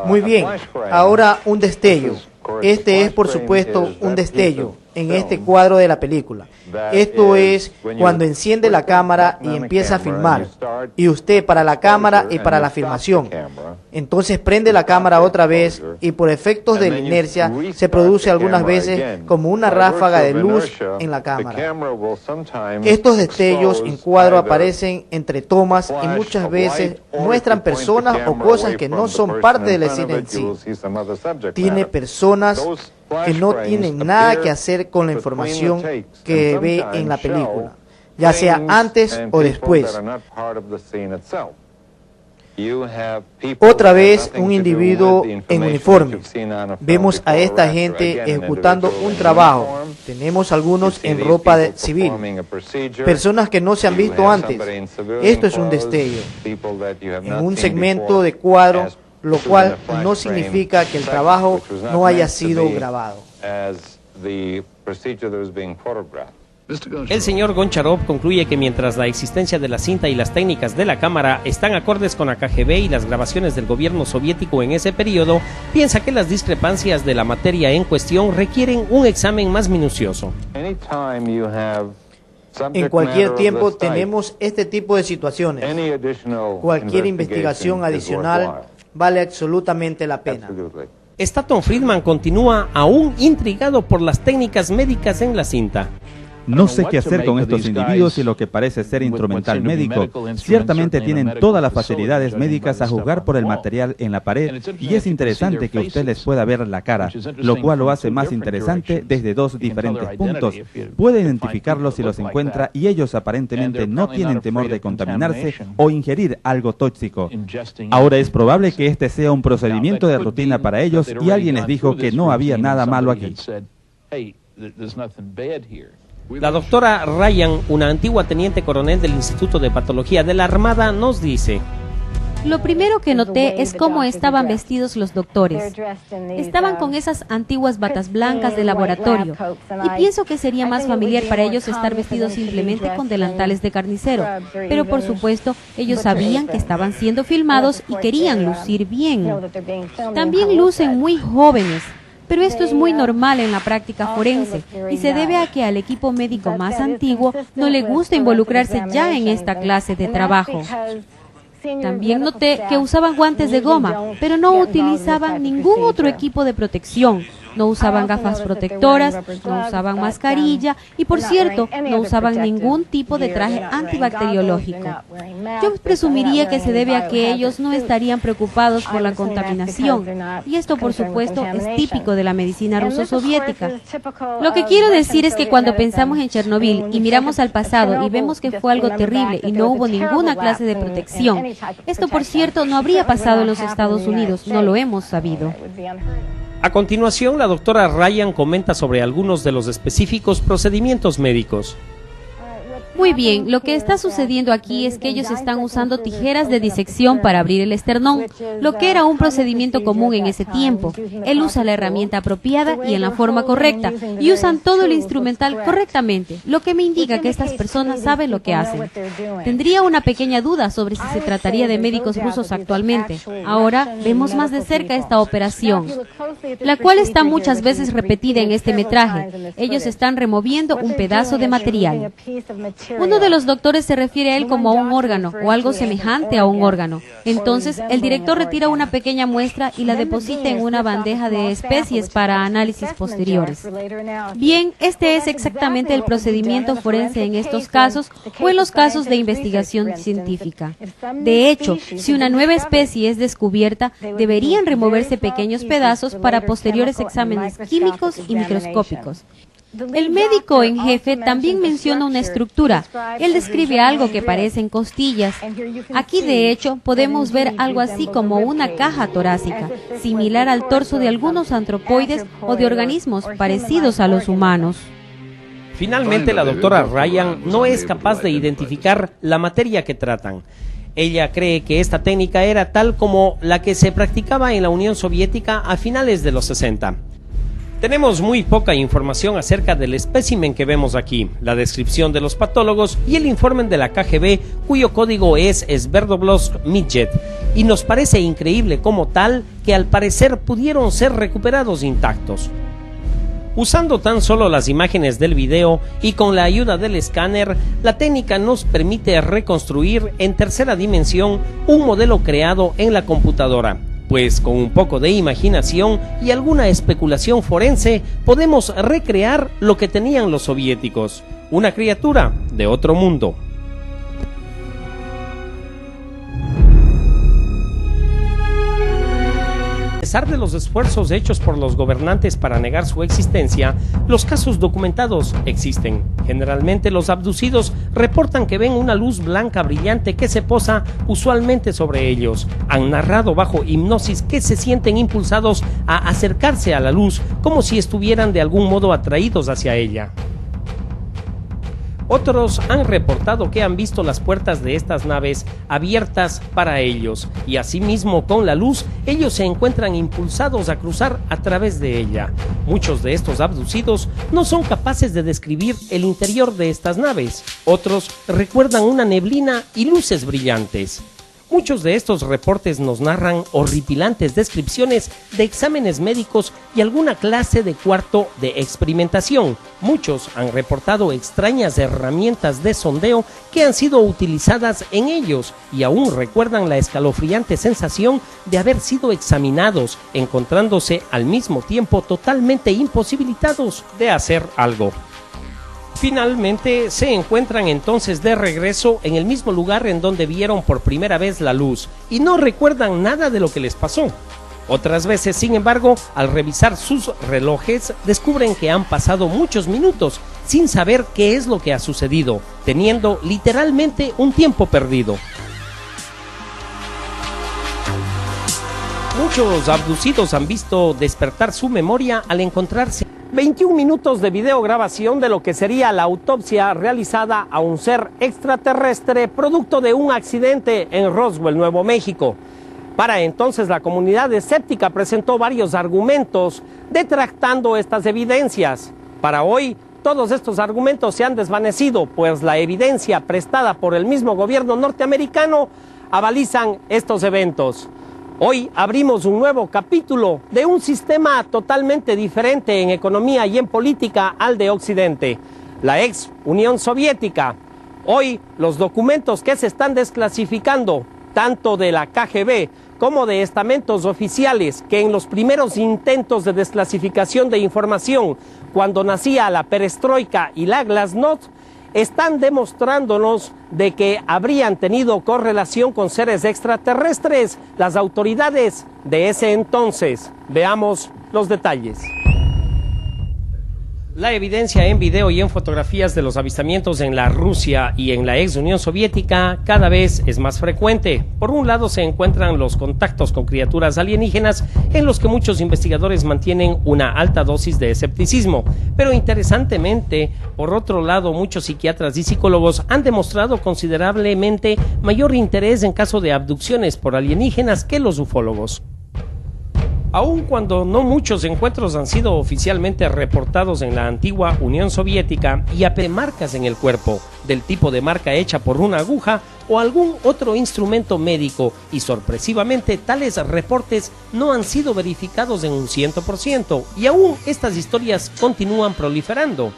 Muy bien, ahora un destello. Este es por supuesto un destello en este cuadro de la película. Esto es cuando enciende la cámara y empieza a filmar. Y usted para la cámara y para la filmación. Entonces prende la cámara otra vez y por efectos de la inercia se produce algunas veces como una ráfaga de luz en la cámara. Estos destellos en cuadro aparecen entre tomas y muchas veces muestran personas o cosas que no son parte de la escena en sí. Tiene personas que no tienen nada que hacer con la información que ve en la película, ya sea antes o después. Otra vez un individuo en uniforme. Vemos a esta gente ejecutando un trabajo. Tenemos algunos en ropa civil. Personas que no se han visto antes. Esto es un destello. En un segmento de cuadro, lo cual no significa que el trabajo no haya sido grabado. El señor Goncharov concluye que mientras la existencia de la cinta y las técnicas de la cámara están acordes con la KGB y las grabaciones del gobierno soviético en ese periodo, piensa que las discrepancias de la materia en cuestión requieren un examen más minucioso. En cualquier tiempo tenemos este tipo de situaciones. Cualquier investigación adicional vale absolutamente la pena. Stanton Friedman continúa aún intrigado por las técnicas médicas en la cinta. No sé qué hacer con estos individuos y lo que parece ser instrumental médico. Ciertamente tienen todas las facilidades médicas a juzgar por el material en la pared y es interesante que usted les pueda ver la cara, lo cual lo hace más interesante desde dos diferentes puntos. Puede identificarlos si los encuentra y ellos aparentemente no tienen temor de contaminarse o ingerir algo tóxico. Ahora es probable que este sea un procedimiento de rutina para ellos y alguien les dijo que no había nada malo aquí. La doctora Ryan, una antigua teniente coronel del Instituto de Patología de la Armada, nos dice: lo primero que noté es cómo estaban vestidos los doctores. Estaban con esas antiguas batas blancas de laboratorio y pienso que sería más familiar para ellos estar vestidos simplemente con delantales de carnicero. Pero por supuesto, ellos sabían que estaban siendo filmados y querían lucir bien. También lucen muy jóvenes. Pero esto es muy normal en la práctica forense y se debe a que al equipo médico más antiguo no le gusta involucrarse ya en esta clase de trabajo. También noté que usaban guantes de goma, pero no utilizaban ningún otro equipo de protección. No usaban gafas protectoras, no usaban mascarilla y, por cierto, no usaban ningún tipo de traje antibacteriológico. Yo presumiría que se debe a que ellos no estarían preocupados por la contaminación, y esto, por supuesto, es típico de la medicina ruso-soviética. Lo que quiero decir es que cuando pensamos en Chernobyl y miramos al pasado y vemos que fue algo terrible y no hubo ninguna clase de protección, esto, por cierto, no habría pasado en los Estados Unidos, no lo hemos sabido. A continuación, la doctora Ryan comenta sobre algunos de los específicos procedimientos médicos. Muy bien, lo que está sucediendo aquí es que ellos están usando tijeras de disección para abrir el esternón, lo que era un procedimiento común en ese tiempo. Él usa la herramienta apropiada y en la forma correcta, y usan todo el instrumental correctamente, lo que me indica que estas personas saben lo que hacen. Tendría una pequeña duda sobre si se trataría de médicos rusos actualmente. Ahora vemos más de cerca esta operación, la cual está muchas veces repetida en este metraje. Ellos están removiendo un pedazo de material. Uno de los doctores se refiere a él como a un órgano o algo semejante a un órgano. Entonces, el director retira una pequeña muestra y la deposita en una bandeja de especies para análisis posteriores. Bien, este es exactamente el procedimiento forense en estos casos o en los casos de investigación científica. De hecho, si una nueva especie es descubierta, deberían removerse pequeños pedazos para posteriores exámenes químicos y microscópicos. El médico en jefe también menciona una estructura. Él describe algo que parecen costillas. Aquí, de hecho, podemos ver algo así como una caja torácica, similar al torso de algunos antropoides o de organismos parecidos a los humanos. Finalmente, la doctora Ryan no es capaz de identificar la materia que tratan. Ella cree que esta técnica era tal como la que se practicaba en la Unión Soviética a finales de los 60. Tenemos muy poca información acerca del espécimen que vemos aquí, la descripción de los patólogos y el informe de la KGB, cuyo código es Sverdlovsk Midget, y nos parece increíble como tal que al parecer pudieron ser recuperados intactos. Usando tan solo las imágenes del video y con la ayuda del escáner, la técnica nos permite reconstruir en tercera dimensión un modelo creado en la computadora. Pues con un poco de imaginación y alguna especulación forense podemos recrear lo que tenían los soviéticos, una criatura de otro mundo. A pesar de los esfuerzos hechos por los gobernantes para negar su existencia, los casos documentados existen. Generalmente los abducidos reportan que ven una luz blanca brillante que se posa usualmente sobre ellos. Han narrado bajo hipnosis que se sienten impulsados a acercarse a la luz como si estuvieran de algún modo atraídos hacia ella. Otros han reportado que han visto las puertas de estas naves abiertas para ellos y asimismo con la luz ellos se encuentran impulsados a cruzar a través de ella. Muchos de estos abducidos no son capaces de describir el interior de estas naves. Otros recuerdan una neblina y luces brillantes. Muchos de estos reportes nos narran horripilantes descripciones de exámenes médicos y alguna clase de cuarto de experimentación. Muchos han reportado extrañas herramientas de sondeo que han sido utilizadas en ellos y aún recuerdan la escalofriante sensación de haber sido examinados, encontrándose al mismo tiempo totalmente imposibilitados de hacer algo. Finalmente se encuentran entonces de regreso en el mismo lugar en donde vieron por primera vez la luz y no recuerdan nada de lo que les pasó. Otras veces, sin embargo, al revisar sus relojes, descubren que han pasado muchos minutos sin saber qué es lo que ha sucedido, teniendo literalmente un tiempo perdido. Muchos abducidos han visto despertar su memoria al encontrarse 21 minutos de videograbación de lo que sería la autopsia realizada a un ser extraterrestre producto de un accidente en Roswell, Nuevo México. Para entonces la comunidad escéptica presentó varios argumentos detractando estas evidencias. Para hoy, todos estos argumentos se han desvanecido, pues la evidencia prestada por el mismo gobierno norteamericano avalizan estos eventos. Hoy abrimos un nuevo capítulo de un sistema totalmente diferente en economía y en política al de Occidente, la ex Unión Soviética. Hoy los documentos que se están desclasificando, tanto de la KGB como de estamentos oficiales, que en los primeros intentos de desclasificación de información, cuando nacía la perestroika y la glasnost, están demostrándonos de que habrían tenido correlación con seres extraterrestres las autoridades de ese entonces. Veamos los detalles. La evidencia en video y en fotografías de los avistamientos en la Rusia y en la ex Unión Soviética cada vez es más frecuente. Por un lado se encuentran los contactos con criaturas alienígenas en los que muchos investigadores mantienen una alta dosis de escepticismo. Pero interesantemente, por otro lado, muchos psiquiatras y psicólogos han demostrado considerablemente mayor interés en caso de abducciones por alienígenas que los ufólogos. Aun cuando no muchos encuentros han sido oficialmente reportados en la antigua Unión Soviética y a marcas en el cuerpo, del tipo de marca hecha por una aguja o algún otro instrumento médico, y sorpresivamente tales reportes no han sido verificados en un 100%, y aún estas historias continúan proliferando.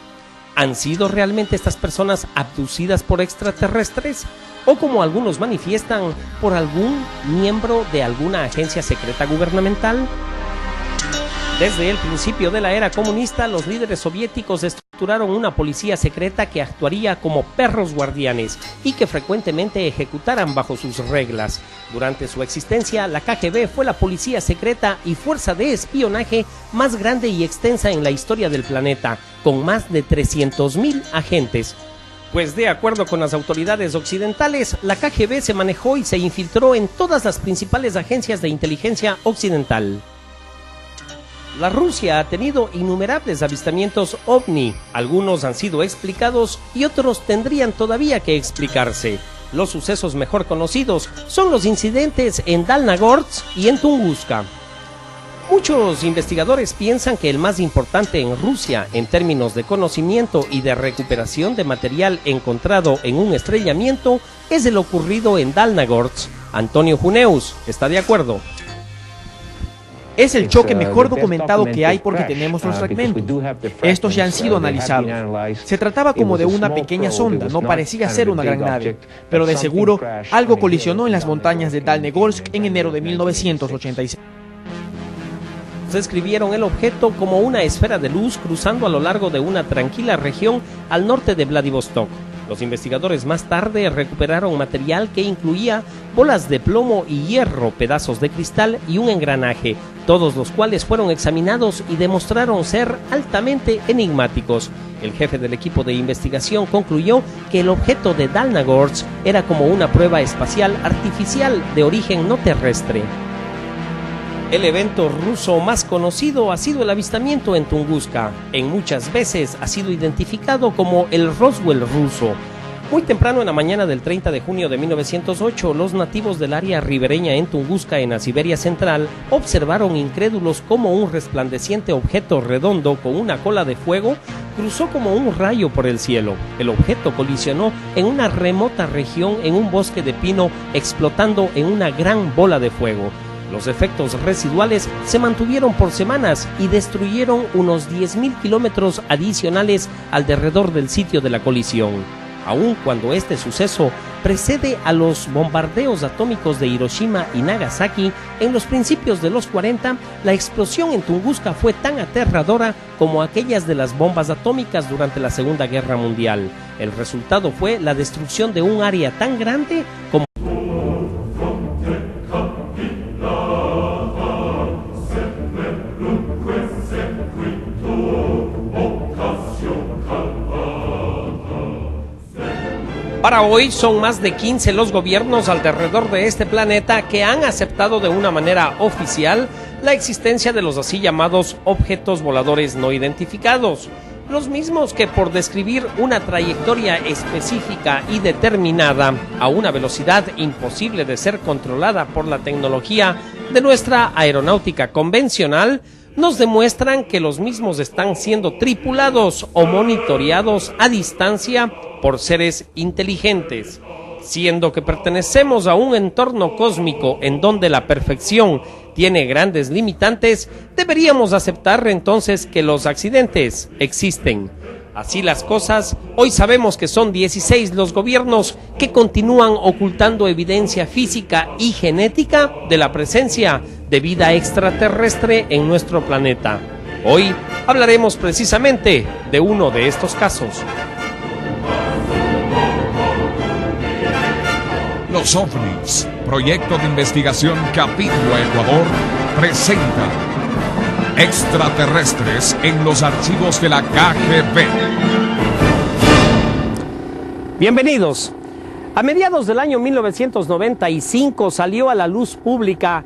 ¿Han sido realmente estas personas abducidas por extraterrestres? ¿O como algunos manifiestan, por algún miembro de alguna agencia secreta gubernamental? Desde el principio de la era comunista, los líderes soviéticos estructuraron una policía secreta que actuaría como perros guardianes y que frecuentemente ejecutaran bajo sus reglas. Durante su existencia, la KGB fue la policía secreta y fuerza de espionaje más grande y extensa en la historia del planeta, con más de 300.000 agentes. Pues de acuerdo con las autoridades occidentales, la KGB se manejó y se infiltró en todas las principales agencias de inteligencia occidental. La Rusia ha tenido innumerables avistamientos OVNI, algunos han sido explicados y otros tendrían todavía que explicarse. Los sucesos mejor conocidos son los incidentes en Dalnagorsk y en Tunguska. Muchos investigadores piensan que el más importante en Rusia en términos de conocimiento y de recuperación de material encontrado en un estrellamiento es el ocurrido en Dalnagorsk. Antonio Juneus está de acuerdo. Es el choque mejor documentado que hay porque tenemos los fragmentos. Estos ya han sido analizados. Se trataba como de una pequeña sonda, no parecía ser una gran nave, pero de seguro algo colisionó en las montañas de Dalnegorsk en enero de 1986. Describieron el objeto como una esfera de luz cruzando a lo largo de una tranquila región al norte de Vladivostok. Los investigadores más tarde recuperaron material que incluía bolas de plomo y hierro, pedazos de cristal y un engranaje, todos los cuales fueron examinados y demostraron ser altamente enigmáticos. El jefe del equipo de investigación concluyó que el objeto de Dalnagorsk era como una prueba espacial artificial de origen no terrestre. El evento ruso más conocido ha sido el avistamiento en Tunguska. En muchas veces ha sido identificado como el Roswell ruso. Muy temprano en la mañana del 30 de junio de 1908, los nativos del área ribereña en Tunguska, en la Siberia Central, observaron incrédulos cómo un resplandeciente objeto redondo con una cola de fuego cruzó como un rayo por el cielo. El objeto colisionó en una remota región en un bosque de pino, explotando en una gran bola de fuego. Los efectos residuales se mantuvieron por semanas y destruyeron unos 10.000 kilómetros adicionales alrededor del sitio de la colisión. Aun cuando este suceso precede a los bombardeos atómicos de Hiroshima y Nagasaki en los principios de los 40, la explosión en Tunguska fue tan aterradora como aquellas de las bombas atómicas durante la Segunda Guerra Mundial. El resultado fue la destrucción de un área tan grande como Para hoy son más de 15 los gobiernos alrededor de este planeta que han aceptado de una manera oficial la existencia de los así llamados objetos voladores no identificados, los mismos que por describir una trayectoria específica y determinada a una velocidad imposible de ser controlada por la tecnología de nuestra aeronáutica convencional, nos demuestran que los mismos están siendo tripulados o monitoreados a distancia por seres inteligentes. Siendo que pertenecemos a un entorno cósmico en donde la perfección tiene grandes limitantes, deberíamos aceptar entonces que los accidentes existen. Así las cosas, hoy sabemos que son 16 los gobiernos que continúan ocultando evidencia física y genética de la presencia de vida extraterrestre en nuestro planeta. Hoy hablaremos precisamente de uno de estos casos. Los OVNIs, proyecto de investigación Capítulo Ecuador, presenta Extraterrestres en los archivos de la KGB. Bienvenidos. A mediados del año 1995 salió a la luz pública